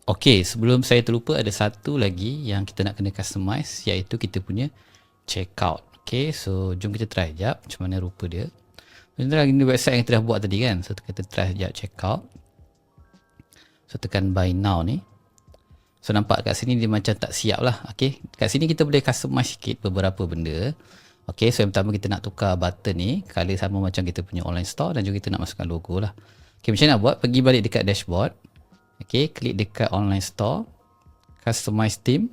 Okey, sebelum saya terlupa ada satu lagi yang kita nak kena customize, iaitu kita punya checkout. Okey, so jom kita try sekejap macam mana rupa dia. Ini website yang kita dah buat tadi kan. So kita try sekejap checkout. So tekan buy now ni. So nampak kat sini dia macam tak siap lah. Okey, kat sini kita boleh customize sikit beberapa benda. Okey, so yang pertama kita nak tukar button ni color sama macam kita punya online store, dan juga kita nak masukkan logo lah. Okey, macam mana nak buat? Pergi balik dekat dashboard. Okey, klik dekat online store, customize theme.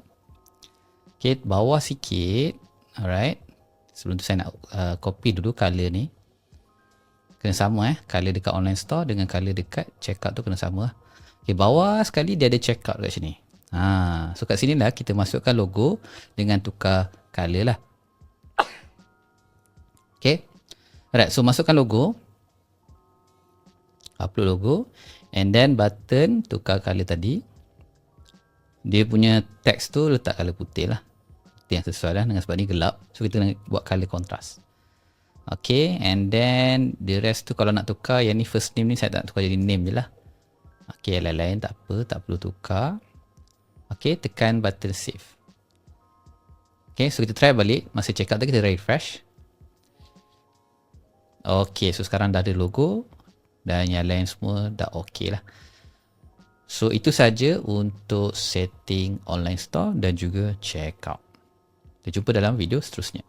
Okey, bawah sikit. Alright. Sebelum tu saya nak copy dulu color ni. Kena sama color dekat online store dengan color dekat checkout tu kena sama. Okey, bawah sekali dia ada checkout kat sini. So kat sini lah kita masukkan logo dengan tukar color lah. Okay. Alright, so masukkan logo. Upload logo. And then button tukar color tadi. Dia punya text tu letak color putih lah. Itu yang sesuai lah dengan sebab ni gelap. So kita nak buat color contrast. Okay, and then the rest tu kalau nak tukar, yang ni first name ni saya tak tukar jadi name je lah. Okay, lain-lain tak apa, tak perlu tukar. Okay, tekan button save. Okay, so kita try balik. Masa check out tu kita refresh. Okay, so sekarang dah ada logo dan yang lain semua dah okay lah. So itu saja untuk setting online store dan juga checkout. Kita jumpa dalam video seterusnya.